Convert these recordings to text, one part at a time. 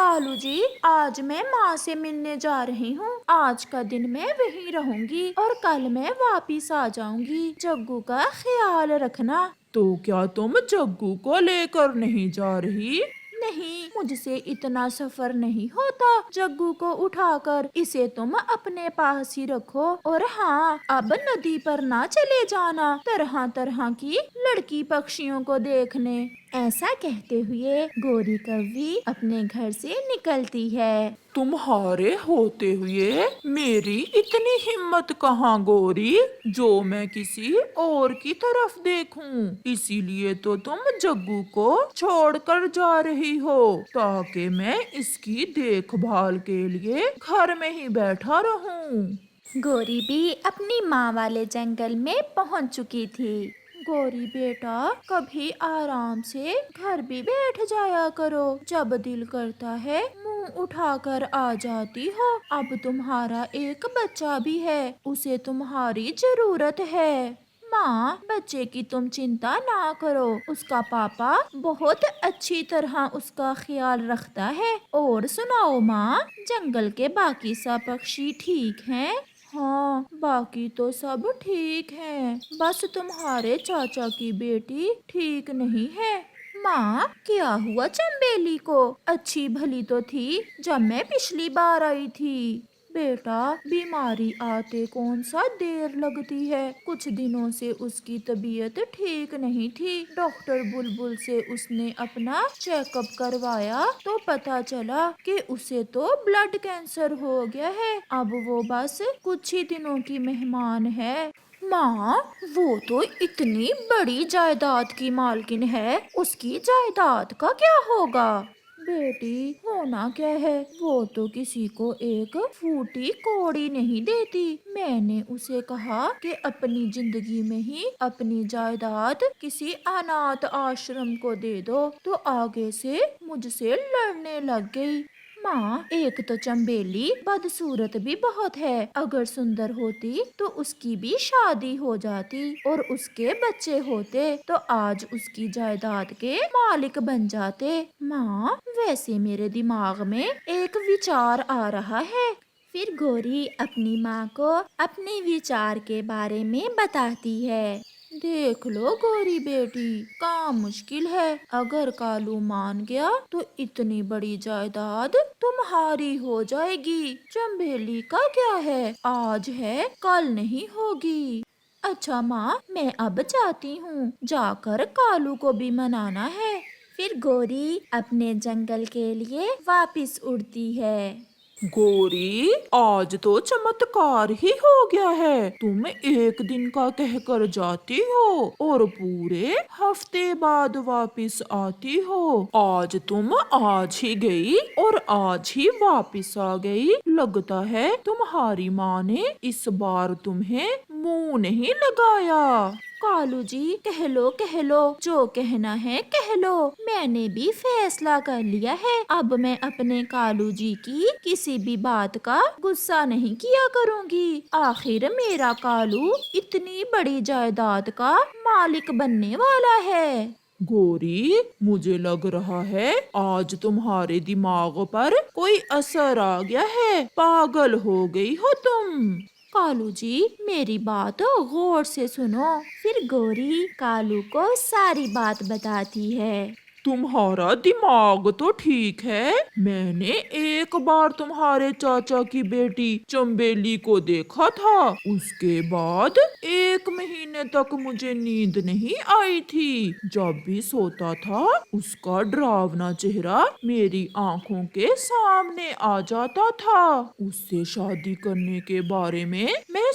کالو جی، آج میں ماں سے ملنے جا رہی ہوں۔ آج کا دن میں وہیں رہوں گی اور کل میں واپس آ جاؤں گی۔ جگو کا خیال رکھنا۔ تو کیا تم جگو کو لے کر نہیں جا رہی؟ نہیں، مجھ سے اتنا سفر نہیں ہوتا جگو کو اٹھا کر۔ اسے تم اپنے پاس ہی رکھو، اور ہاں، اب ندی پر نہ چلے جانا طرح طرح کی لڑکی پکشیوں کو دیکھنے۔ ایسا کہتے ہوئے گوری کوی اپنے گھر سے نکلتی ہے۔ تمہارے ہوتے ہوئے میری اتنی ہمت کہاں گوری، جو میں کسی اور کی طرف دیکھوں؟ اسی لیے تو تم جگو کو چھوڑ کر جا رہی ہو، تاکہ میں اس کی دیکھ بھال کے لیے گھر میں ہی بیٹھا رہوں۔ گوری بھی اپنی ماں والے جنگل میں پہنچ چکی تھی۔ گوری بیٹا، کبھی آرام سے گھر بھی بیٹھ جایا کرو، جب دل کرتا ہے منہ اٹھا کر آ جاتی ہو۔ اب تمہارا ایک بچہ بھی ہے، اسے تمہاری ضرورت ہے۔ ماں، بچے کی تم چنتا نہ کرو، اس کا پاپا بہت اچھی طرح اس کا خیال رکھتا ہے۔ اور سناؤ ماں، جنگل کے باقی سب پکشی ٹھیک ہیں؟ ہاں، باقی تو سب ٹھیک ہیں، بس تمہارے چاچا کی بیٹی ٹھیک نہیں ہے۔ ماں، کیا ہوا چمبیلی کو؟ اچھی بھلی تو تھی جب میں پچھلی بار آئی تھی۔ بیٹا، بیماری آتے کون سا دیر لگتی ہے، کچھ دنوں سے اس کی طبیعت ٹھیک نہیں تھی۔ ڈاکٹر بلبل سے اس نے اپنا چیک اپ کروایا تو پتا چلا کہ اسے تو بلڈ کینسر ہو گیا ہے۔ اب وہ بس کچھ ہی دنوں کی مہمان ہے۔ ماں، وہ تو اتنی بڑی جائیداد کی مالکن ہے، اس کی جائیداد کا کیا ہوگا؟ بیٹی، ہونا کیا ہے، وہ تو کسی کو ایک پھوٹی کوڑی نہیں دیتی۔ میں نے اسے کہا کہ اپنی زندگی میں ہی اپنی جائیداد کسی اناتھ آشرم کو دے دو، تو آگے سے مجھ سے لڑنے لگ گئی۔ ماں، ایک تو چمبیلی بدصورت بھی بہت ہے، اگر سندر ہوتی تو اس کی بھی شادی ہو جاتی اور اس کے بچے ہوتے تو آج اس کی جائیداد کے مالک بن جاتے۔ ماں، ویسے میرے دماغ میں ایک وچار آ رہا ہے۔ پھر گوری اپنی ماں کو اپنے وچار کے بارے میں بتاتی ہے۔ دیکھ لو گوری بیٹی، کام مشکل ہے، اگر کالو مان گیا تو اتنی بڑی جائیداد تمہاری ہو جائے گی۔ چمبیلی کا کیا ہے، آج ہے کل نہیں ہوگی۔ اچھا ماں، میں اب جاتی ہوں، جا کر کالو کو بھی منانا ہے۔ پھر گوری اپنے جنگل کے لیے واپس اڑتی ہے۔ گوری، آج تو چمتکار ہی ہو گیا ہے، تم ایک دن کا کہہ کر جاتی ہو اور پورے ہفتے بعد واپس آتی ہو۔ آج تم آج ہی گئی اور آج ہی واپس آ گئی، لگتا ہے تمہاری ماں نے اس بار تمہیں منہ نہیں لگایا۔ کالو جی، کہہ لو جو کہنا ہے کہہ لو، میں نے بھی فیصلہ کر لیا ہے، اب میں اپنے کالو جی کی کسی بھی بات کا غصہ نہیں کیا کروں گی۔ آخر میرا کالو اتنی بڑی جائیداد کا مالک بننے والا ہے۔ گوری، مجھے لگ رہا ہے آج تمہارے دماغ پر کوئی اثر آ گیا ہے، پاگل ہو گئی ہو تم۔ کالو جی، میری بات غور سے سنو۔ پھر گوری کالو کو ساری بات بتاتی ہے۔ تمہارا دماغ تو ٹھیک ہے، میں نے ایک بار تمہارے چاچا کی بیٹی چمبیلی کو دیکھا تھا، اس کے بعد ایک مہینے تک مجھے نیند نہیں آئی تھی۔ جب بھی سوتا تھا اس کا ڈراونا چہرہ میری آنکھوں کے سامنے آ جاتا تھا۔ اس سے شادی کرنے کے بارے میں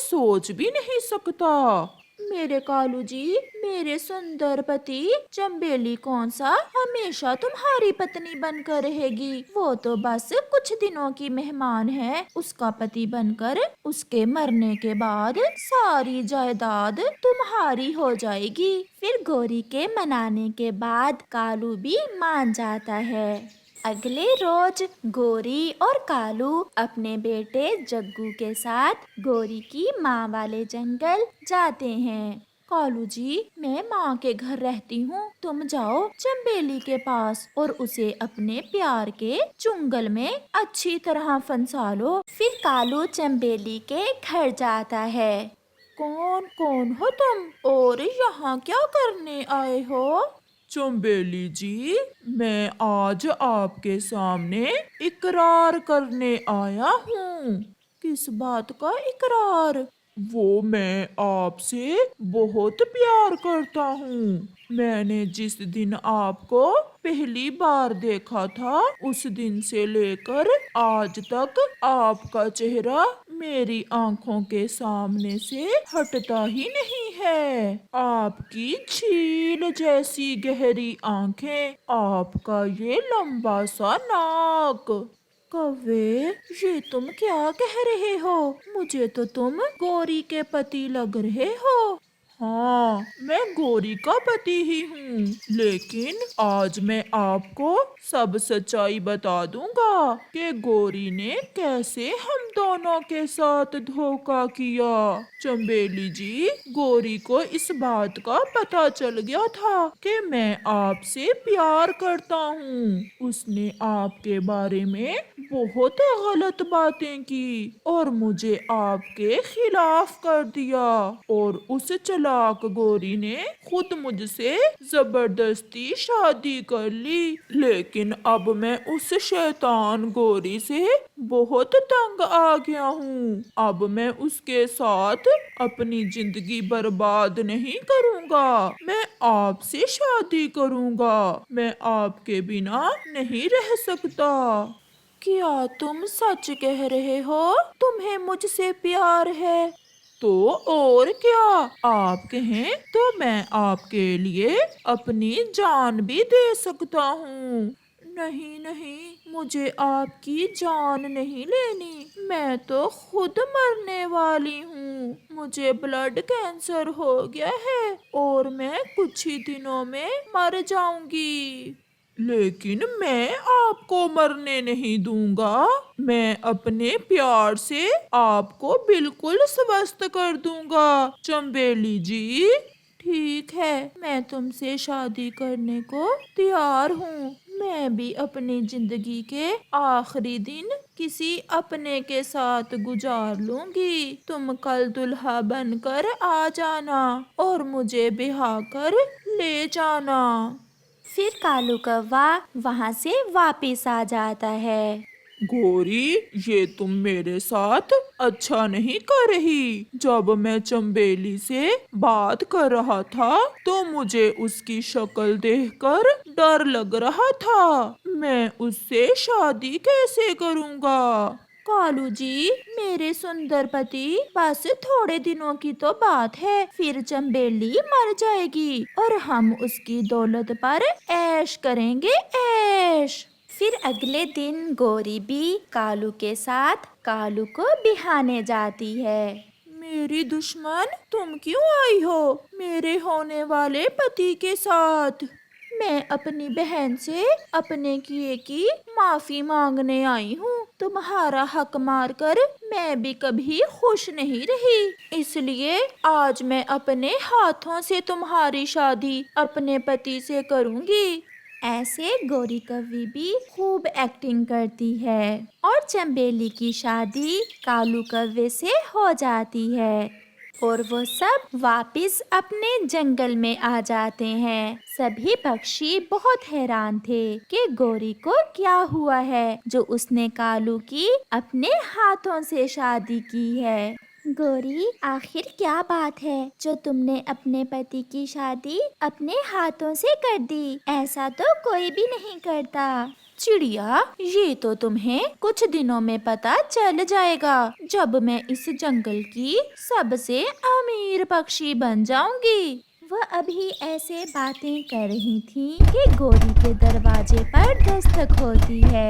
سوچ بھی نہیں سکتا۔ میرے کالو جی، میرے سندر پتی چمبیلی کون سا ہمیشہ تمہاری پتنی بن کر رہے گی، وہ تو بس کچھ دنوں کی مہمان ہے، اس کا پتی بن کر اس کے مرنے کے بعد ساری جائیداد تمہاری ہو جائے گی۔ پھر گوری کے منانے کے بعد کالو بھی مان جاتا ہے۔ اگلے روز گوری اور کالو اپنے بیٹے جگو کے ساتھ گوری کی ماں والے جنگل جاتے ہیں۔ کالو جی میں ماں کے گھر رہتی ہوں، تم جاؤ چمبیلی کے پاس اور اسے اپنے پیار کے چنگل میں اچھی طرح پھنسا لو۔ پھر کالو چمبیلی کے گھر جاتا ہے۔ کون کون ہو تم اور یہاں کیا کرنے آئے ہو؟ چمبیلی جی، میں آج آپ کے سامنے اقرار کرنے آیا ہوں۔ کس بات کا اقرار؟ وہ میں آپ سے بہت پیار کرتا ہوں۔ میں نے جس دن آپ کو پہلی بار دیکھا تھا اس دن سے لے کر آج تک آپ کا چہرہ میری آنکھوں کے سامنے سے ہٹتا ہی نہیں ہے۔ آپ کی چھیل جیسی گہری آنکھیں، آپ کا یہ لمبا سا ناک۔ کوے یہ تم کیا کہہ رہے ہو؟ مجھے تو تم گوری کے پتی لگ رہے ہو۔ ہاں، میں گوری کا پتی ہی ہوں، لیکن آج میں آپ کو سب سچائی بتا دوں گا کہ گوری نے کیسے ہم دونوں کے ساتھ دھوکا کیا۔ چمبیلی جی، گوری کو اس بات کا پتہ چل گیا تھا کہ میں آپ سے پیار کرتا ہوں۔ اس نے آپ کے بارے میں بہت غلط باتیں کی اور مجھے آپ کے خلاف کر دیا، اور اس چلاک گوری نے خود مجھ سے زبردستی شادی کر لی۔ لیکن اب میں اس شیطان گوری سے بہت تنگ آ گیا ہوں۔ اب میں اس کے ساتھ اپنی زندگی برباد نہیں کروں گا، میں آپ سے شادی کروں گا۔ میں آپ کے بنا نہیں رہ سکتا۔ کیا تم سچ کہہ رہے ہو؟ تمہیں مجھ سے پیار ہے؟ تو اور کیا، آپ کہیں تو میں آپ کے لیے اپنی جان بھی دے سکتا ہوں۔ نہیں نہیں، مجھے آپ کی جان نہیں لینی، میں تو خود مرنے والی ہوں۔ مجھے بلڈ کینسر ہو گیا ہے اور میں کچھ ہی دنوں میں مر جاؤں گی۔ لیکن میں آپ کو مرنے نہیں دوں گا، میں اپنے پیار سے آپ کو بالکل سوستھ کر دوں گا چمبیلی جی۔ ٹھیک ہے، میں تم سے شادی کرنے کو تیار ہوں۔ میں بھی اپنی زندگی کے آخری دن کسی اپنے کے ساتھ گزار لوں گی۔ تم کل دلہا بن کر آ جانا اور مجھے بہا کر لے جانا۔ پھر کالو کوا وہاں سے واپس آ جاتا ہے۔ گوری، یہ تم میرے ساتھ اچھا نہیں کر رہی۔ جب میں چمبیلی سے بات کر رہا تھا تو مجھے اس کی شکل دیکھ کر ڈر لگ رہا تھا۔ میں اس سے شادی کیسے کروں گا؟ کالو جی، میرے سندر پتی، بس تھوڑے دنوں کی تو بات ہے، پھر چمبیلی مر جائے گی اور ہم اس کی دولت پر عیش کریں گے، عیش۔ پھر اگلے دن گوری بھی کالو کے ساتھ کالو کو بہانے جاتی ہے۔ میری دشمن، تم کیوں آئی ہو میرے ہونے والے پتی کے ساتھ؟ میں اپنی بہن سے اپنے کیے کی معافی مانگنے آئی ہوں۔ تمہارا حق مار کر میں بھی کبھی خوش نہیں رہی، اس لیے آج میں اپنے ہاتھوں سے تمہاری شادی اپنے پتی سے کروں گی۔ ایسے گوری کوی بھی خوب ایکٹنگ کرتی ہے اور چمبیلی کی شادی کالو کوے سے ہو جاتی ہے اور وہ سب واپس اپنے جنگل میں آ جاتے ہیں۔ سبھی پکشی بہت حیران تھے کہ گوری کو کیا ہوا ہے جو اس نے کالو کی اپنے ہاتھوں سے شادی کی ہے۔ گوری، آخر کیا بات ہے جو تم نے اپنے پتی کی شادی اپنے ہاتھوں سے کر دی؟ ایسا تو کوئی بھی نہیں کرتا۔ چڑیا، یہ تو تمہیں کچھ دنوں میں پتا چل جائے گا جب میں اس جنگل کی سب سے امیر پکشی بن جاؤں گی۔ وہ ابھی ایسے باتیں کر رہی تھی کہ گوری کے دروازے پر دستک ہوتی ہے۔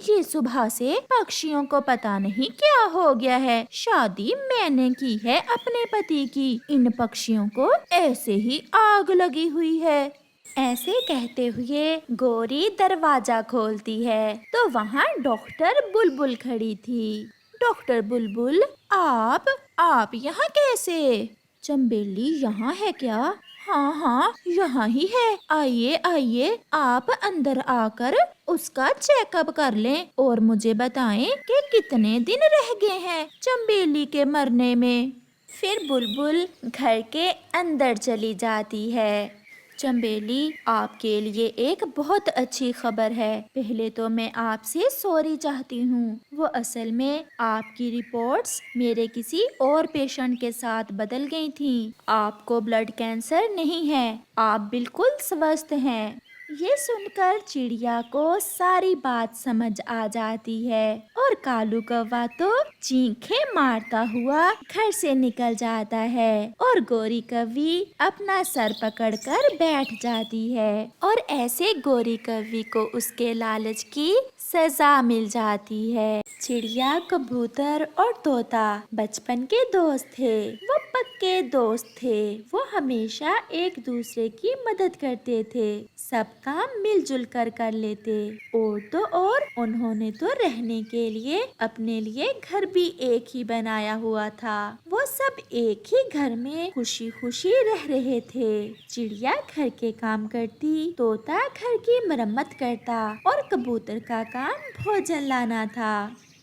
یہ صبح سے پکشیوں کو پتا نہیں کیا ہو گیا ہے، شادی میں نے کی ہے اپنے پتی کی، ان پکشیوں کو ایسے ہی آگ لگی ہوئی ہے۔ ایسے کہتے ہوئے گوری دروازہ کھولتی ہے تو وہاں ڈاکٹر بلبل کھڑی تھی۔ ڈاکٹر بلبل، آپ یہاں کیسے؟ चंबेली यहाँ है क्या? हाँ हाँ, यहाँ ही है। आइए आइए, आप अंदर आकर उसका चेकअप कर लें और मुझे बताएं कि कितने दिन रह गए हैं चंबेली के मरने में। फिर बुलबुल घर के अंदर चली जाती है। चंबेली, आपके लिए एक बहुत अच्छी खबर है। पहले तो मैं आपसे सॉरी चाहती हूँ। वो असल में आपकी रिपोर्ट्स मेरे किसी और पेशेंट के साथ बदल गई थी। आपको ब्लड कैंसर नहीं है, आप बिल्कुल स्वस्थ हैं। ये सुनकर चिड़िया को सारी बात समझ आ जाती है और कालू कौवा तो चीखें मारता हुआ घर से निकल जाता है और गोरी कौवी अपना सर पकड़कर बैठ जाती है और ऐसे गोरी कौवी को उसके लालच की सजा मिल जाती है। चिड़िया, कबूतर और तोता बचपन के दोस्त थे। वो पक्के दोस्त थे। वो हमेशा एक दूसरे की मदद करते थे, सब काम मिलजुल कर लेते। और तो और उन्होंने तो रहने के लिए अपने लिए घर भी एक ही बनाया हुआ था। वो सब एक ही घर में खुशी खुशी रह रहे थे। चिड़िया घर के काम करती, तोता घर की मरम्मत करता और कबूतर का काम भोजन लाना था।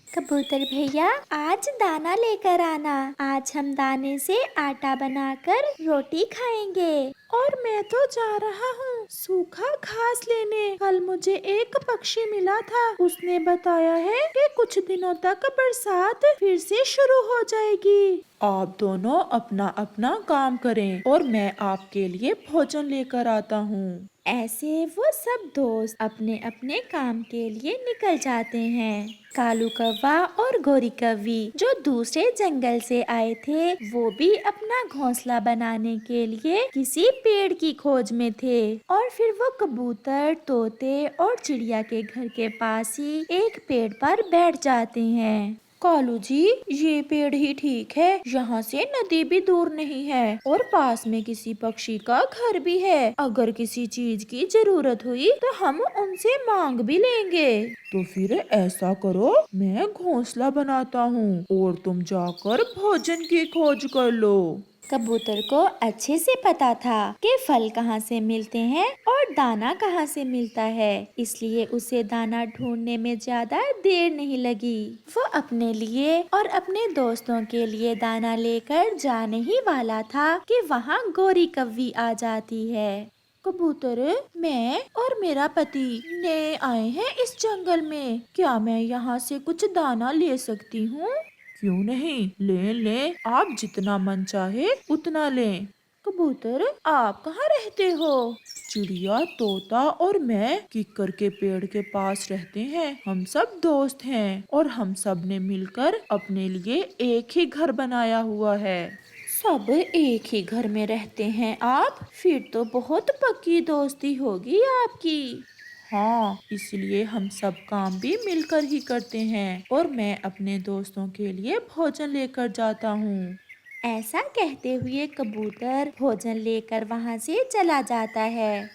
कबूतर भैया, आज दाना लेकर आना। आज हम दाने से आटा बनाकर रोटी खाएंगे। और मैं तो जा रहा हूँ सूखा घास लेने। कल मुझे एक पक्षी मिला था, उसने बताया है कि कुछ दिनों तक बरसात फिर से शुरू हो जाएगी। आप दोनों अपना अपना काम करें और मैं आपके लिए भोजन लेकर आता हूँ। ऐसे वो सब दोस्त अपने अपने काम के लिए निकल जाते हैं। कालू कौवा और गोरी कौवी जो दूसरे जंगल से आए थे, वो भी अपना घोंसला बनाने के लिए किसी पेड़ की खोज में थे। और फिर वो कबूतर, तोते और चिड़िया के घर के पास ही एक पेड़ पर बैठ जाते हैं। कालू जी, ये पेड़ ही ठीक है। यहाँ से नदी भी दूर नहीं है और पास में किसी पक्षी का घर भी है। अगर किसी चीज की जरूरत हुई तो हम उनसे मांग भी लेंगे। तो फिर ऐसा करो, मैं घोंसला बनाता हूँ और तुम जाकर भोजन की खोज कर लो। कबूतर को अच्छे से पता था कि फल कहाँ से मिलते हैं और दाना कहाँ से मिलता है, इसलिए उसे दाना ढूंढने में ज्यादा देर नहीं लगी। वो अपने लिए और अपने दोस्तों के लिए दाना लेकर जाने ही वाला था कि वहाँ गोरी कौवी आ जाती है। कबूतर, मैं और मेरा पति नए आए हैं इस जंगल में। क्या मैं यहाँ से कुछ दाना ले सकती हूँ? क्यों नहीं, ले, आप जितना मन चाहे उतना लें। कबूतर, आप कहाँ रहते हो? चिड़िया, तोता और मैं किक्कर के पेड़ के पास रहते हैं। हम सब दोस्त हैं और हम सब ने मिलकर अपने लिए एक ही घर बनाया हुआ है। सब एक ही घर में रहते हैं आप? फिर तो बहुत पक्की दोस्ती होगी आपकी। हाँ, इसलिए हम सब काम भी मिलकर ही करते हैं और मैं अपने दोस्तों के लिए भोजन लेकर जाता हूँ। ऐसा कहते हुए कबूतर भोजन लेकर वहाँ से चला जाता है।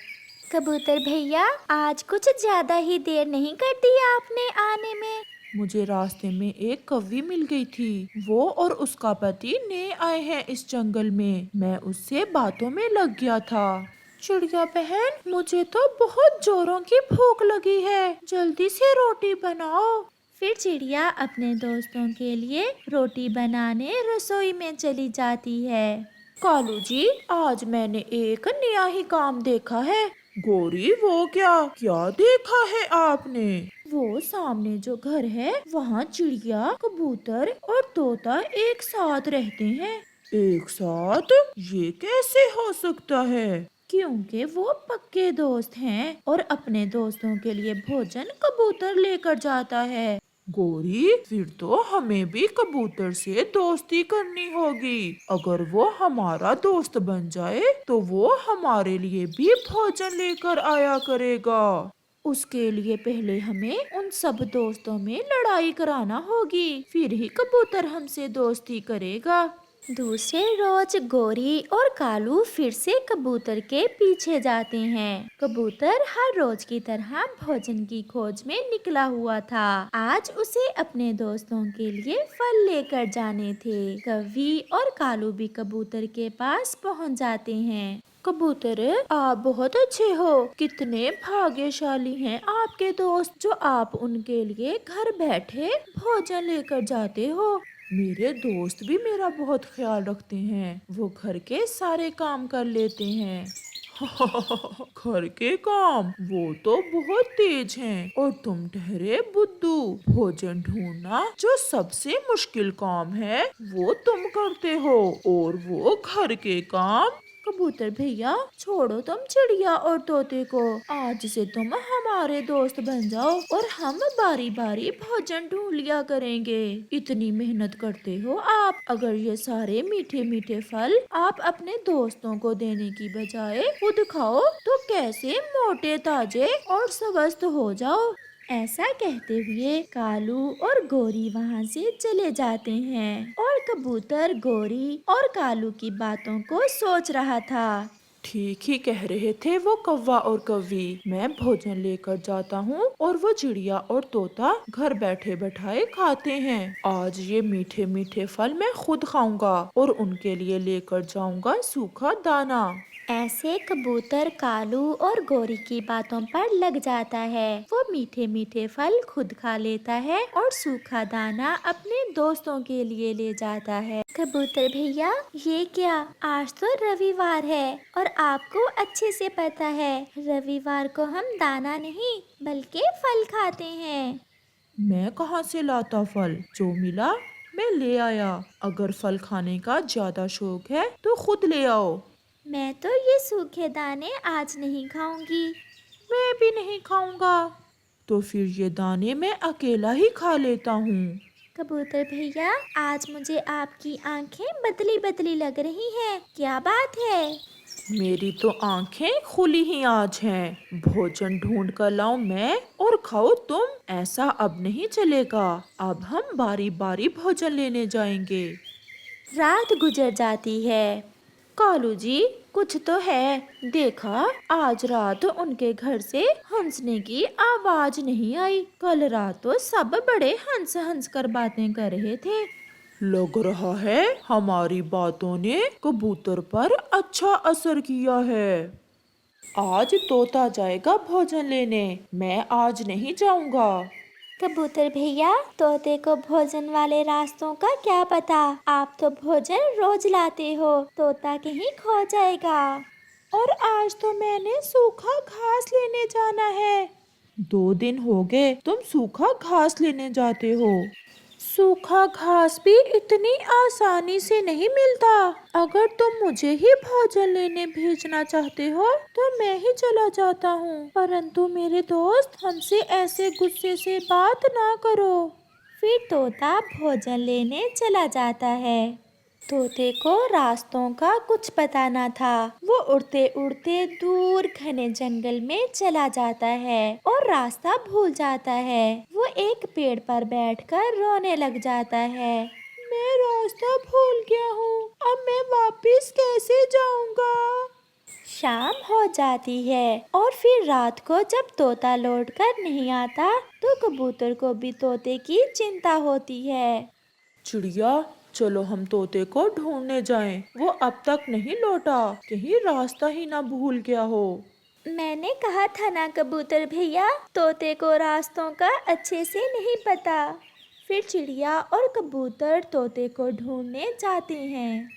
कबूतर भैया, आज कुछ ज्यादा ही देर नहीं कर दी आपने आने में। मुझे रास्ते में एक कौवी मिल गई थी। वो और उसका पति नए आए हैं इस जंगल में। मैं उससे बातों में लग गया था। चिड़िया बहन, मुझे तो बहुत जोरों की भूख लगी है, जल्दी से रोटी बनाओ। फिर चिड़िया अपने दोस्तों के लिए रोटी बनाने रसोई में चली जाती है। कालू जी, आज मैंने एक नया ही काम देखा है। गोरी, वो क्या देखा है आपने? वो सामने जो घर है, वहाँ चिड़िया, कबूतर और तोता एक साथ रहते हैं। एक साथ? ये कैसे हो सकता है? क्योंकि वो पक्के दोस्त हैं और अपने दोस्तों के लिए भोजन कबूतर लेकर जाता है। गोरी, फिर तो हमें भी कबूतर से दोस्ती करनी होगी। अगर वो हमारा दोस्त बन जाए तो वो हमारे लिए भी भोजन लेकर आया करेगा। उसके लिए पहले हमें उन सब दोस्तों में लड़ाई कराना होगी, फिर ही कबूतर हमसे दोस्ती करेगा। दूसरे रोज गोरी और कालू फिर से कबूतर के पीछे जाते हैं। कबूतर हर रोज की तरह भोजन की खोज में निकला हुआ था। आज उसे अपने दोस्तों के लिए फल लेकर जाने थे। कौवी और कालू भी कबूतर के पास पहुंच जाते हैं। कबूतर, आप बहुत अच्छे हो। कितने भाग्यशाली हैं आपके दोस्त जो आप उनके लिए घर बैठे भोजन लेकर जाते हो। मेरे दोस्त भी मेरा बहुत ख्याल रखते हैं। वो घर के सारे काम कर लेते हैं। घर के काम? वो तो बहुत तेज हैं। और तुम ठहरे बुद्धू। भोजन ढूंढना जो सबसे मुश्किल काम है वो तुम करते हो, और वो घर के काम। कबूतर भैया, छोड़ो तुम चिड़िया और तोते को। आज से तुम हमारे दोस्त बन जाओ और हम बारी बारी भोजन ढूंढ लिया करेंगे। इतनी मेहनत करते हो आप, अगर ये सारे मीठे मीठे फल आप अपने दोस्तों को देने की बजाय खुद खाओ तो कैसे मोटे ताजे और स्वस्थ हो जाओ। ऐसा कहते हुए कालू और गोरी वहाँ से चले जाते हैं और कबूतर गोरी और कालू की बातों को सोच रहा था। ठीक ही कह रहे थे वो कौवा और कौवी। मैं भोजन लेकर जाता हूँ और वो चिड़िया और तोता घर बैठे बैठाए खाते हैं। आज ये मीठे मीठे फल मैं खुद खाऊंगा और उनके लिए लेकर जाऊंगा सूखा दाना। ऐसे कबूतर कालू और गोरी की बातों पर लग जाता है। वो मीठे मीठे फल खुद खा लेता है और सूखा दाना अपने दोस्तों के लिए ले जाता है। कबूतर भैया, ये क्या, आज तो रविवार है और आपको अच्छे से पता है रविवार को हम दाना नहीं बल्कि फल खाते हैं। मैं कहाँ से लाता फल? जो मिला मैं ले आया। अगर फल खाने का ज्यादा शौक है तो खुद ले आओ। मैं तो ये सूखे दाने आज नहीं खाऊंगी। मैं भी नहीं खाऊंगा। तो फिर ये दाने मैं अकेला ही खा लेता हूँ। कबूतर भैया, आज मुझे आपकी आंखें बदली बदली लग रही हैं। क्या बात है? मेरी तो आंखें खुली ही आज हैं। भोजन ढूंढ कर लाऊं मैं और खाओ तुम? ऐसा अब नहीं चलेगा। अब हम बारी बारी भोजन लेने जाएंगे। रात गुजर जाती है। कालू जी, कुछ तो है। देखा, आज रात उनके घर से हंसने की आवाज नहीं आई। कल रात तो सब बड़े हंस हंस कर बातें कर रहे थे। लग रहा है हमारी बातों ने कबूतर पर अच्छा असर किया है। आज तोता जाएगा भोजन लेने, मैं आज नहीं जाऊंगा। कबूतर भैया, तोते को भोजन वाले रास्तों का क्या पता। आप तो भोजन रोज लाते हो, तोता कहीं खो जाएगा। और आज तो मैंने सूखा घास लेने जाना है। 2 दिन हो गए तुम सूखा घास लेने जाते हो। सूखा घास भी इतनी आसानी से नहीं मिलता। अगर तुम मुझे ही भोजन लेने भेजना चाहते हो तो मैं ही चला जाता हूँ, परंतु मेरे दोस्त हमसे ऐसे गुस्से से बात ना करो। फिर तोता भोजन लेने चला जाता है। तोते को रास्तों का कुछ पता न था। वो उड़ते उड़ते दूर घने जंगल में चला जाता है और रास्ता भूल जाता है। वो एक पेड़ पर बैठकर रोने लग जाता है। मैं रास्ता भूल गया हूँ, अब मैं वापस कैसे जाऊँगा? शाम हो जाती है और फिर रात को जब तोता लौट कर नहीं आता तो कबूतर को भी तोते की चिंता होती है। चिड़िया, चलो हम तोते को ढूंढने जाएं। वो अब तक नहीं लौटा, कहीं रास्ता ही ना भूल गया हो। मैंने कहा था ना कबूतर भैया, तोते को रास्तों का अच्छे से नहीं पता। फिर चिड़िया और कबूतर तोते को ढूंढने जाते हैं।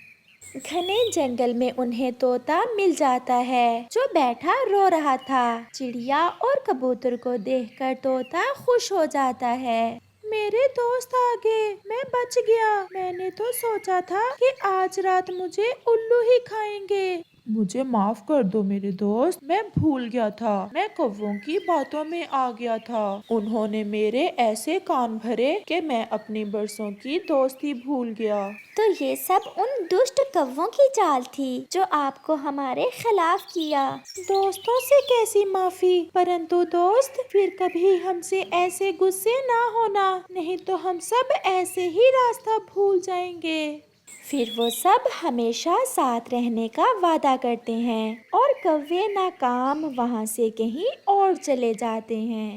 घने जंगल में उन्हें तोता मिल जाता है जो बैठा रो रहा था। चिड़िया और कबूतर को देखकर तोता खुश हो जाता है। मेरे दोस्त आ गए, मैं बच गया। मैंने तो सोचा था कि आज रात मुझे उल्लू ही खाएंगे। मुझे माफ कर दो मेरे दोस्त, मैं भूल गया था। मैं कौवों की बातों में आ गया था। उन्होंने मेरे ऐसे कान भरे कि मैं अपनी बरसों की दोस्ती भूल गया। तो ये सब उन दुष्ट कौवों की चाल थी जो आपको हमारे खिलाफ किया। दोस्तों से कैसी माफी, परंतु दोस्त फिर कभी हमसे ऐसे गुस्से ना होना, नहीं तो हम सब ऐसे ही रास्ता भूल जाएंगे। پھر وہ سب ہمیشہ ساتھ رہنے کا وعدہ کرتے ہیں اور کوے ناکام وہاں سے کہیں اور چلے جاتے ہیں۔